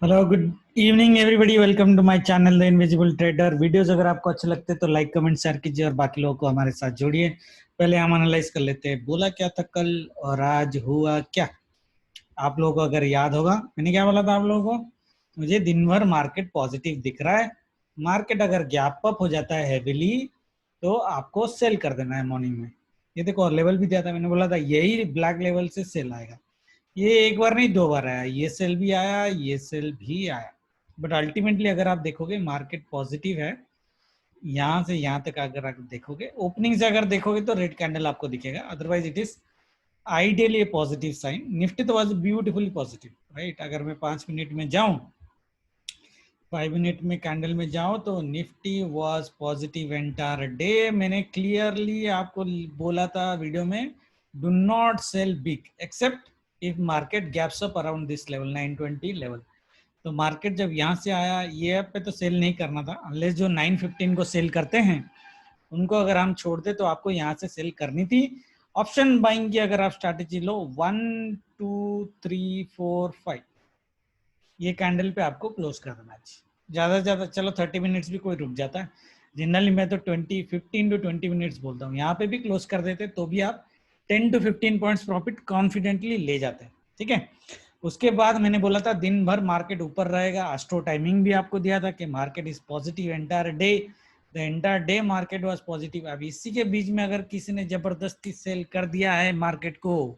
Hello good evening everybody, welcome to my channel the invisible trader. Videos अगर आपको अच्छे लगते हैं तो लाइक कमेंट शेयर कीजिए और बाकी लोगों को हमारे साथ जोड़िए। पहले हम एनालाइज कर लेते हैं बोला क्या था कल और आज हुआ क्या। आप लोगों को अगर याद होगा मैंने क्या बोला था आप लोगों को, मुझे दिन भर मार्केट पॉजिटिव दिख रहा है। मार्केट अगर गैप अप हो जाता है हैविली तो आपको सेल कर देना है मॉर्निंग में। ये देखो और लेवल भी दिया था, मैंने बोला था यही ब्लैक लेवल से सेल आएगा। ये एक बार नहीं दो बार आया, ये सेल भी आया, ये सेल भी आया। बट अल्टीमेटली अगर आप देखोगे मार्केट पॉजिटिव है। यहाँ से यहाँ तक अगर आप देखोगे, ओपनिंग से अगर देखोगे तो रेड कैंडल आपको दिखेगा, otherwise it is ideally positive sign. Nifty तो वाज ब्यूटीफुली पॉजिटिव, राइट। अगर मैं 5 मिनट में जाऊं, 5 मिनट में कैंडल में जाओ तो Nifty was positive entire day. मैंने क्लियरली आपको बोला था वीडियो में, do not sell big except if market gaps up around this level 920 level. तो मार्केट जब यहाँ से आया ये पे तो सेल नहीं करना था, अनलेस जो 915 को सेल करते हैं उनको अगर हम छोड़ते तो आपको यहाँ से सेल करनी थी। ऑप्शन बाइंग की अगर आप स्ट्रैटेजी लो 1 2 3 4 5, ये कैंडल पे आपको क्लोज कर देना चाहिए। ज्यादा से ज्यादा चलो 30 मिनट्स भी कोई रुक जाता है, जनरली मैं तो 15 टू 20 मिनट्स बोलता हूँ। यहाँ पे भी क्लोज कर देते तो भी आप 10 टू 15 पॉइंट्स प्रॉफिट कॉन्फिडेंटली ले जाते हैं, ठीक है। उसके बाद मैंने बोला था दिन भर मार्केट ऊपर रहेगा। एस्ट्रो टाइमिंग भी आपको दिया था कि market is positive entire day, the entire day market was positive. अब इसी के बीच में अगर किसी ने जबरदस्ती सेल कर दिया है मार्केट को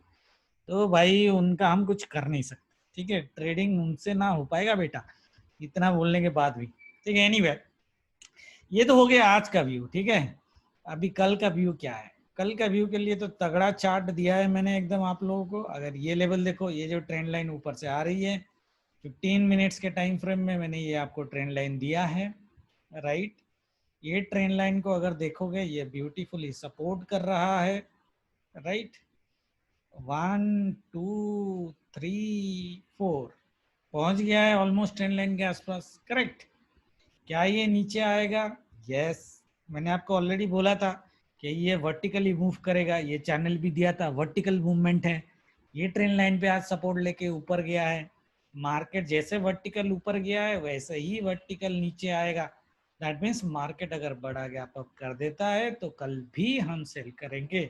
तो भाई उनका हम कुछ कर नहीं सकते, ठीक है। ट्रेडिंग उनसे ना हो पाएगा बेटा, इतना बोलने के बाद भी, ठीक है। एनीवे ये तो हो गया आज का व्यू, ठीक है। अभी कल का व्यू क्या है? कल का व्यू के लिए तो तगड़ा चार्ट दिया है मैंने एकदम आप लोगों को। अगर ये लेवल देखो, ये जो ट्रेंड लाइन ऊपर से आ रही है 15 मिनट्स के टाइम फ्रेम में मैंने ये आपको ट्रेंड लाइन दिया है, राइट। ये ट्रेंड लाइन को अगर देखोगे ये ब्यूटीफुली सपोर्ट कर रहा है, राइट। 1 2 3 4 पहुंच गया है ऑलमोस्ट ट्रेंड लाइन के आसपास, करेक्ट। क्या ये नीचे आएगा? यस। मैंने आपको ऑलरेडी बोला था कि ये वर्टिकली मूव करेगा, ये चैनल भी दिया था, वर्टिकल मूवमेंट है। ये ट्रेंड लाइन पे आज सपोर्ट लेके ऊपर गया है। मार्केट जैसे वर्टिकल ऊपर गया है वैसे ही वर्टिकल नीचे आएगा। दैट मीन्स मार्केट अगर बड़ा गैप अप कर देता है तो कल भी हम सेल करेंगे।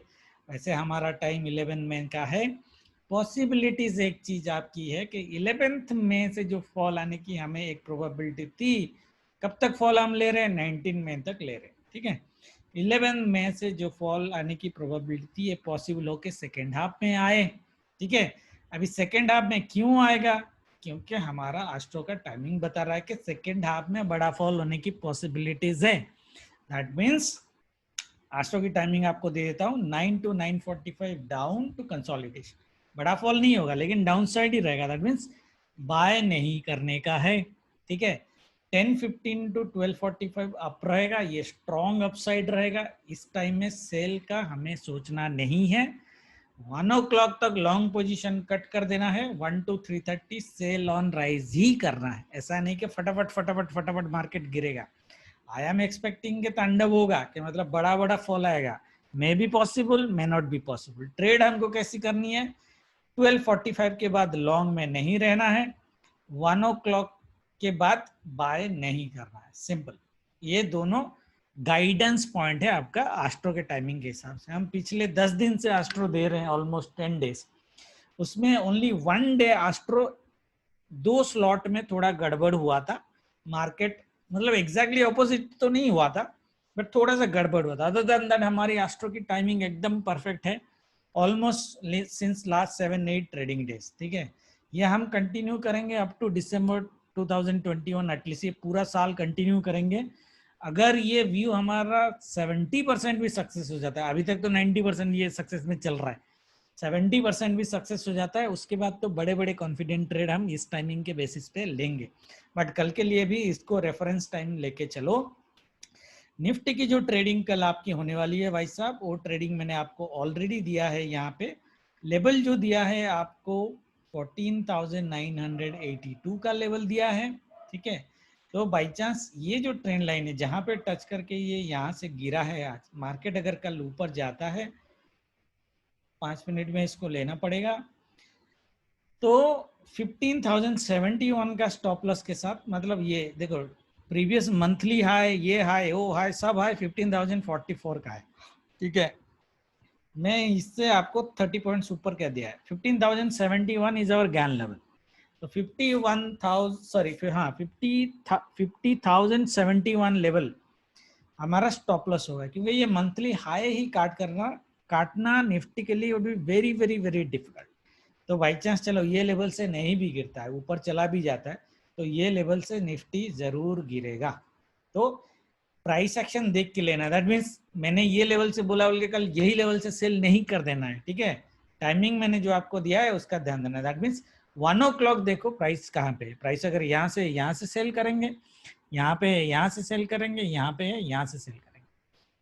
वैसे हमारा टाइम 11 मई का है। पॉसिबिलिटीज एक चीज आपकी है कि 11th मई से जो फॉल आने की हमें एक प्रोबेबिलिटी थी, कब तक फॉल हम ले रहे हैं? 19 मई तक ले रहे हैं, ठीक है। 11 मई से जो फॉल आने की प्रोबेबिलिटी है पॉसिबल हो के सेकेंड हाफ में आए, ठीक है। अभी सेकेंड हाफ में क्यों आएगा? क्योंकि हमारा एस्ट्रो का टाइमिंग बता रहा है कि सेकेंड हाफ में बड़ा फॉल होने की पॉसिबिलिटीज है। दैट मीन्स एस्ट्रो की टाइमिंग आपको दे देता हूँ 9 to 9:45 डाउन टू कंसोलिडेशन। बड़ा फॉल नहीं होगा लेकिन डाउन साइड ही रहेगा, दैट मीन्स बाय नहीं करने का है, ठीक है। 10:15 to 12:45 अप रहेगा, ये स्ट्रॉन्ग अपसाइड रहेगा। इस टाइम में सेल का हमें सोचना नहीं है। 1 o'clock तक लॉन्ग पोजीशन कट कर देना है। 1 to 3:30 सेल ऑन राइज ही करना है। ऐसा नहीं कि फटाफट फटाफट फटाफट मार्केट गिरेगा। आई एम एक्सपेक्टिंग के तांडव होगा कि मतलब बड़ा बड़ा फॉल आएगा। May be possible, may not be possible. Trade हमको कैसी करनी है? 12:45 के बाद लॉन्ग में नहीं रहना है, 1 o'clock के बाद बाय नहीं करना है, सिंपल। ये दोनों गाइडेंस पॉइंट है आपका एस्ट्रो के टाइमिंग के हिसाब से। हम पिछले 10 दिन से एस्ट्रो दे रहे हैं, ऑलमोस्ट 10 डेज। उसमें ओनली 1 डे एस्ट्रो 2 स्लॉट में थोड़ा गड़बड़ हुआ था। मार्केट मतलब एग्जैक्टली ऑपोजिट तो नहीं हुआ था बट थोड़ा सा गड़बड़ हुआ था। अदर देन दैट हमारी एस्ट्रो की टाइमिंग एकदम परफेक्ट है, almost since last 7-8 trading days, ठीक है। ये हम कंटिन्यू करेंगे अप टू दिसंबर 2021, एटलीस्ट ये पूरा साल कंटिन्यू करेंगे। अगर ये व्यू हमारा 70% भी सक्सेस हो जाता है, अभी तक तो 90% ये सक्सेस में चल रहा है, 70% भी सक्सेस हो जाता है, उसके बाद तो बड़े बड़े कॉन्फिडेंट ट्रेड हम इस टाइमिंग के बेसिस पे लेंगे। बट कल के लिए भी इसको रेफरेंस टाइम लेके चलो। निफ्टी की जो ट्रेडिंग कल आपकी होने वाली है भाई साहब, वो ट्रेडिंग मैंने आपको ऑलरेडी दिया है। यहाँ पे लेवल जो दिया है आपको 14,982 का लेवल दिया है, ठीक है। तो बाई चांस ये जो ट्रेंड लाइन है जहां पे टच करके ये यहाँ से गिरा है, आज मार्केट अगर कल ऊपर जाता है 5 मिनट में इसको लेना पड़ेगा। तो 15,071 का स्टॉप लॉस के साथ, मतलब ये देखो प्रीवियस मंथली हाई, ये हाई, वो हाई, सब हाई 15,044 का है, ठीक है। मैं इससे आपको 30 पॉइंट्स ऊपर कह दिया है। 15,071 इज अवर ज्ञान लेवल। तो 51,000 सॉरी हाँ 50,071 लेवल हमारा स्टॉप लॉस होगा, क्योंकि ये मंथली हाई ही काटना निफ्टी के लिए would be very very very difficult. तो बाई चांस चलो ये लेवल से नहीं भी गिरता है, ऊपर चला भी जाता है, तो ये लेवल से निफ्टी जरूर गिरेगा। तो प्राइस एक्शन देख के लेना, दैट मीन्स मैंने ये लेवल से बोला बोल के कल यही लेवल से सेल नहीं कर देना है, ठीक है। टाइमिंग मैंने जो आपको दिया है उसका ध्यान देना, दैट मीन्स 1 o'clock देखो प्राइस कहाँ पे है। प्राइस अगर यहाँ से सेल करेंगे, यहाँ पे यहाँ से सेल करेंगे, यहाँ पे है, यहाँ से सेल करेंगे,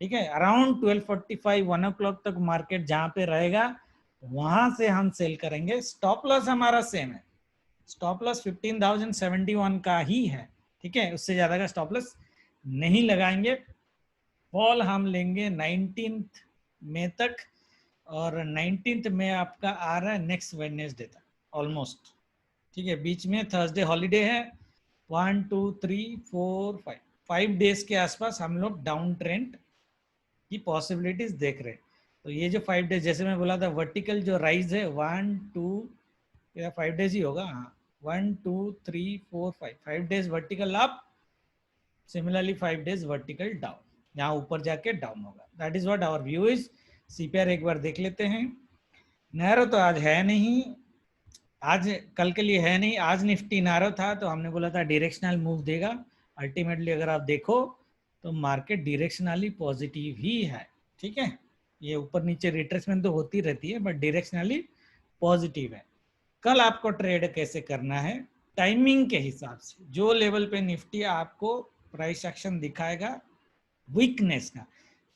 ठीक है। अराउंड 12:45 1 o'clock तक मार्केट जहाँ पे रहेगा वहां से हम सेल करेंगे। स्टॉप लॉस हमारा सेम है, स्टॉप लॉस 15,071 का ही है, ठीक है। उससे ज्यादा का स्टॉप लॉस नहीं लगाएंगे। फॉल हम लेंगे 19 मई तक, और 19 मई आपका आ रहा है नेक्स्ट वेडनेसडे तक ऑलमोस्ट, ठीक है। बीच में थर्सडे हॉलीडे है। 1 2 3 4 5 डेज के आसपास हम लोग डाउन ट्रेंड की पॉसिबिलिटीज देख रहे हैं। तो ये जो 5 डेज, जैसे मैं बोला था वर्टिकल जो राइज है 1 2 या 5 डेज ही होगा, हाँ 1 2 3 4 5 days vertical up, similarly 5 days vertical down, यहाँ ऊपर जाके डाउन होगा। That is what our view is. CPR एक बार देख लेते हैं। नैरो तो आज है नहीं, आज कल के लिए है नहीं। आज निफ्टी नैरो था तो हमने बोला था डायरेक्शनल मूव देगा। अल्टीमेटली अगर आप देखो तो मार्केट डायरेक्शनली पॉजिटिव ही है, ठीक है। ये ऊपर नीचे रिट्रेसमेंट तो होती रहती है, बट डायरेक्शनली पॉजिटिव है। कल आपको ट्रेड कैसे करना है, टाइमिंग के हिसाब से जो लेवल पे निफ्टी आपको प्राइस एक्शन दिखाएगा वीकनेस का,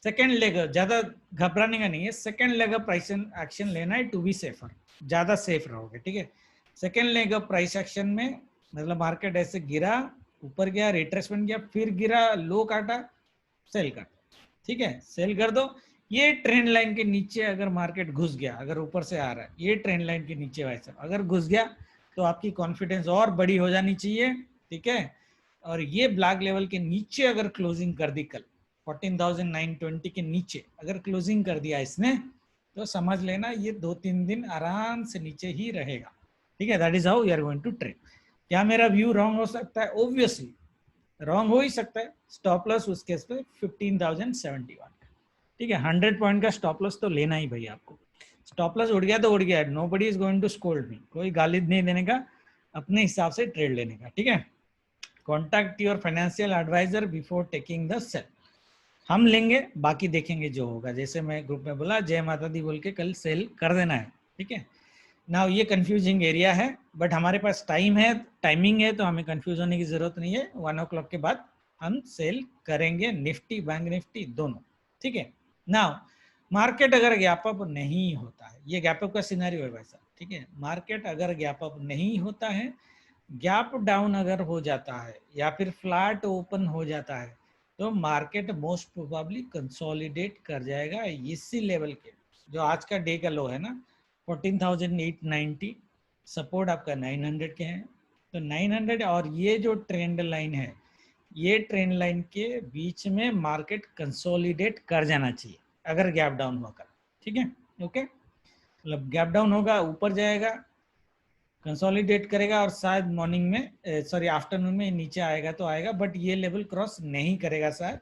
सेकेंड लेग ज्यादा घबराने का नहीं है, सेकेंड लेग प्राइस एक्शन लेना है टू बी सेफर, ज्यादा सेफ रहोगे, ठीक है। सेकेंड लेग प्राइस एक्शन में मतलब मार्केट ऐसे गिरा, ऊपर गया, रिट्रेसमेंट गया, फिर गिरा, लो काटा, सेल कर, ठीक है, सेल कर दो। ये ट्रेंड लाइन के नीचे अगर मार्केट घुस गया, अगर ऊपर से आ रहा है ये ट्रेंड लाइन के नीचे वैसे अगर घुस गया तो आपकी कॉन्फिडेंस और बड़ी हो जानी चाहिए, ठीक है। और ये ब्लैक लेवल के नीचे अगर क्लोजिंग कर दी कल 14,920 के नीचे अगर क्लोजिंग कर दिया इसने, तो समझ लेना ये 2-3 दिन आराम से नीचे ही रहेगा, ठीक है। That is how we are going to trade. क्या मेरा व्यू रॉन्ग हो सकता है? ऑब्वियसली रॉन्ग हो ही सकता है। स्टॉप लॉस उस केस पे 15,071, ठीक है। 100 पॉइंट का स्टॉप लॉस तो लेना ही भाई आपको। स्टॉप लॉस उड़ गया तो उड़ गया, nobody is going to scold me, कोई गाली नहीं देने का, अपने हिसाब से ट्रेड लेने का, ठीक है। Contact your financial adviser before taking the sell. हम लेंगे, बाकी देखेंगे जो होगा। जैसे मैं ग्रुप में बोला जय माता दी बोल के कल सेल कर देना है, ठीक है ना। ये कंफ्यूजिंग एरिया है, बट हमारे पास टाइम है, टाइमिंग है, तो हमें कंफ्यूज होने की जरूरत नहीं है। 1 o'clock के बाद हम सेल करेंगे निफ्टी बैंक निफ्टी दोनों, ठीक है। नाउ मार्केट अगर गैप अप नहीं होता है, ये गैप अप का सिनेरियो है भाई साहब, ठीक है। मार्केट अगर गैप अप नहीं होता है, गैप डाउन अगर हो जाता है या फिर फ्लैट ओपन हो जाता है, तो मार्केट मोस्ट प्रोबेबली कंसोलिडेट कर जाएगा इसी लेवल के, जो आज का डे का लो है ना 14,890, सपोर्ट आपका 900 के हैं। तो 900 और ये जो ट्रेंड लाइन है, ये ट्रेंड लाइन के बीच में मार्केट कंसोलिडेट कर जाना चाहिए अगर गैप डाउन होगा, ठीक है। ओके, मतलब गैप डाउन होगा, ऊपर जाएगा, कंसोलिडेट करेगा, और शायद मॉर्निंग में सॉरी आफ्टरनून में नीचे आएगा तो आएगा, बट ये लेवल क्रॉस नहीं करेगा शायद,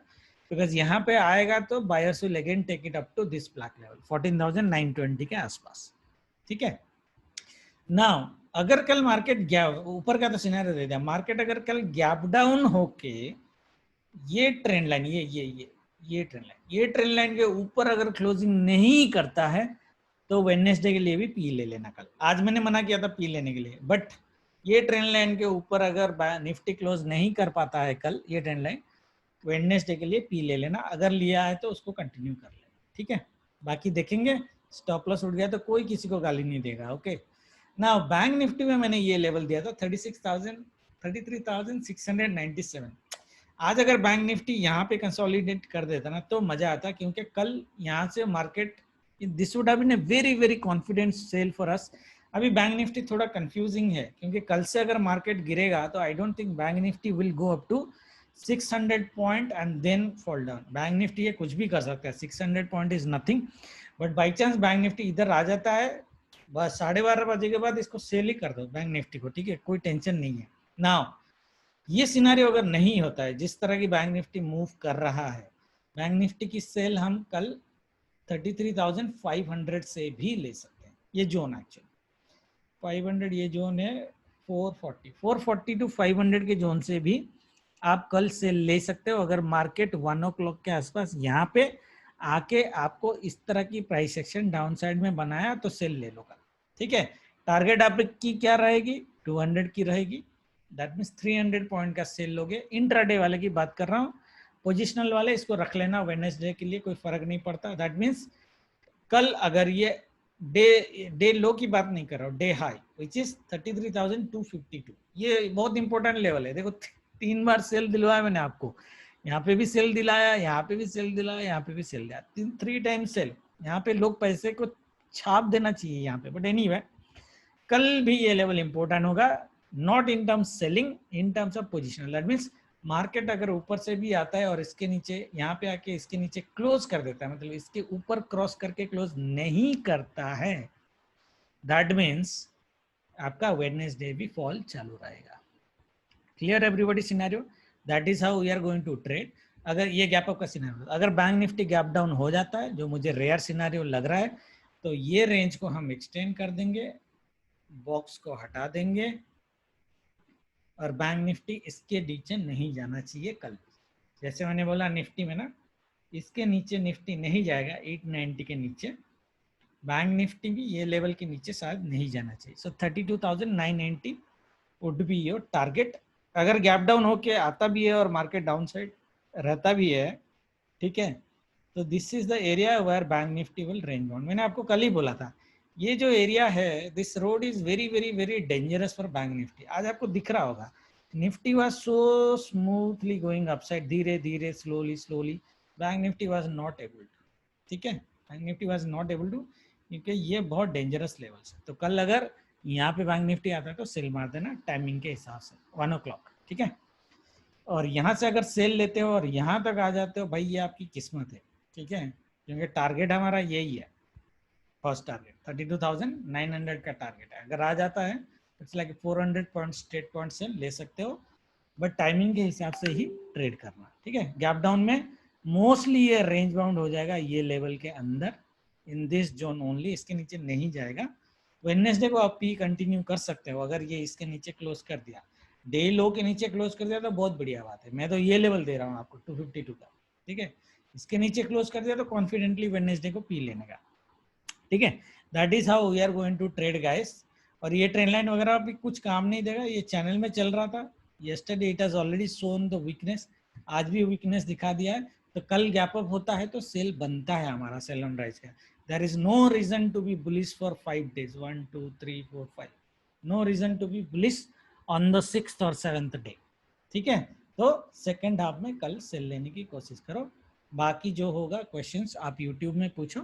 बिकॉज यहाँ पे आएगा तो buyers will again take it up to this black level 14,920 के आसपास, ठीक है। नाउ अगर कल मार्केट गैप ऊपर का तो सिनेरियो दे दिया, मार्केट अगर कल गैप डाउन होके ये ट्रेंड लाइन ये ट्रेंड लाइन के ऊपर अगर क्लोजिंग नहीं करता है, तो वेडनेसडे के लिए भी पी ले लेना कल। आज मैंने मना किया था पी लेने के लिए, बट ये ट्रेंड लाइन के ऊपर अगर निफ्टी क्लोज नहीं कर पाता है कल ये ट्रेंड लाइन, वेडनेसडे के लिए पी ले लेना, अगर लिया है तो उसको कंटिन्यू कर लेना, ठीक है। बाकी देखेंगे, स्टॉप लॉस उठ गया तो कोई किसी को गाली नहीं देगा, ओके ना। बैंक निफ्टी में मैंने ये लेवल दिया था 33,697। आज अगर बैंक निफ्टी यहाँ पे कंसोलिडेट कर देता ना तो मजा आता, क्योंकि कल यहाँ से market this would have been a very very confident sell for us. अभी बैंक निफ्टी थोड़ा कंफ्यूजिंग है क्योंकि कल से अगर मार्केट गिरेगा तो I don't think bank Nifty will go up to 600 point and then fall down. Bank Nifty ये कुछ भी कर सकता है, 600 point is nothing, but by chance bank Nifty इधर आ जाता है बस 12:30 बजे के बाद इसको सेल ही कर दो बैंक निफ्टी को, ठीक है, कोई टेंशन नहीं है। नाउ ये सिनारियो अगर नहीं होता है, जिस तरह की बैंक निफ्टी मूव कर रहा है, बैंक निफ्टी की सेल हम कल 33,500 से भी ले सकते हैं। ये जोन एक्चुअली 500, ये जोन है 440 टू 500 के जोन से भी आप कल सेल ले सकते हो। अगर मार्केट 1 o'clock के आसपास यहाँ पे आके आपको इस तरह की प्राइस एक्शन डाउन साइड में बनाया तो सेल ले लो कल, ठीक है। टारगेट आपकी क्या रहेगी? 200 की रहेगी, दैट मीन्स 300 पॉइंट का सेल लोगे। इंट्राडे वाले की बात कर रहा हूँ, पोजिशनल वाले इसको रख लेना वेडनेसडे के लिए, कोई फर्क नहीं पड़ता। दैट मीन्स कल अगर ये डे लो की बात नहीं कर रहा हूँ, डे हाई विच इज 33,252, ये बहुत इंपॉर्टेंट लेवल है। देखो 3 बार सेल दिलवाया मैंने आपको, यहाँ पे भी सेल दिलाया, यहाँ पे भी सेल दिलाया, यहाँ पे भी सेल दिलाया, 3 टाइम सेल। यहाँ पे लोग पैसे को छाप देना चाहिए यहाँ पे, बट एनीवे कल भी ये लेवल इंपॉर्टेंट होगा, not in terms selling, in terms of positional. That means market अगर ऊपर से भी आता है और इसके नीचे यहाँ पे आके इसके नीचे क्लोज कर देता है, मतलब इसके ऊपर क्रॉस करके क्लोज नहीं करता है, दैट मीन्स आपका वेडनेसडे भी फॉल चालू रहेगा। Clear everybody scenario? That is how we are going to trade. अगर ये गैप अप का सिनेरियो, अगर बैंक निफ्टी गैप डाउन हो जाता है, जो मुझे रेयर सिनेरियो लग रहा है, तो ये रेंज को हम एक्सटेंड कर देंगे, बॉक्स को हटा देंगे और बैंक निफ्टी इसके नीचे नहीं जाना चाहिए कल। जैसे मैंने बोला निफ्टी में ना, इसके नीचे निफ्टी नहीं जाएगा, 890 के नीचे। बैंक निफ्टी भी ये लेवल के नीचे शायद नहीं जाना चाहिए। सो 32,990 वुड बी योर टारगेट। अगर गैप डाउन होके आता भी है और मार्केट डाउन साइड रहता भी है, ठीक है, तो this is the area where bank Nifty will range bound. मैंने आपको कल ही बोला था ये जो एरिया है, this road is very very very dangerous for bank Nifty. आज आपको दिख रहा होगा Nifty was so smoothly going upside, धीरे धीरे slowly slowly, bank Nifty was not able to, ठीक है, bank Nifty was not able to, क्योंकि ये बहुत डेंजरस लेवल्स है। तो कल अगर यहाँ पे बैंक निफ्टी आता है तो सेल मार देना टाइमिंग के हिसाब से 1 o'clock, ठीक है। और यहाँ से अगर सेल लेते हो और यहाँ तक आ जाते हो, भाई ये आपकी किस्मत है, ठीक है, क्योंकि टारगेट हमारा यही है, फर्स्ट टारगेट 32,900 का टारगेट है। अगर आ जाता है it's like 400 point straight point से ले सकते हो, बट टाइमिंग के हिसाब से ही ट्रेड करना, ठीक है। गैप डाउन में मोस्टली ये रेंज बाउंड हो जाएगा ये लेवल के अंदर, इन दिस जोन ओनली, इसके नीचे नहीं जाएगा। वेडनेसडे को आप पी कंटिन्यू कर सकते हो, अगर ये इसके नीचे क्लोज कर दिया, डे लो के नीचे क्लोज कर दिया तो बहुत बढ़िया बात है। मैं तो ये लेवल दे रहा हूँ आपको 252 का, ठीक है। इसके नीचे क्लोज कर दिया तो कॉन्फिडेंटली वेडनेसडे को पी लेने का, ठीक है। That is how we are going to trade guys. और ये ट्रेंड लाइन वगैरह भी कुछ काम नहीं देगा, ये चैनल में चल रहा था, yesterday it has already shown the weakness, आज भी वीकनेस दिखा दिया है, तो कल गैप अप होता है तो सेल बनता है हमारा सेल ऑन राइज का। There is no reason to be bullish for 5 days, 1 2 3 4 5, no reason to be bullish on the 6th और 7th डे, ठीक है। तो सेकेंड हाफ में कल सेल लेने की कोशिश करो, बाकी जो होगा क्वेश्चंस आप यूट्यूब में पूछो।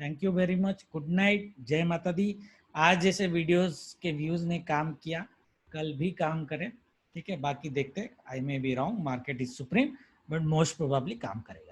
Thank you very much, good night, जय माता दी। आज जैसे वीडियोस के व्यूज ने काम किया, कल भी काम करें, ठीक है। बाकी देखते हैं, I may be wrong, market is supreme, but most probably काम करेगा।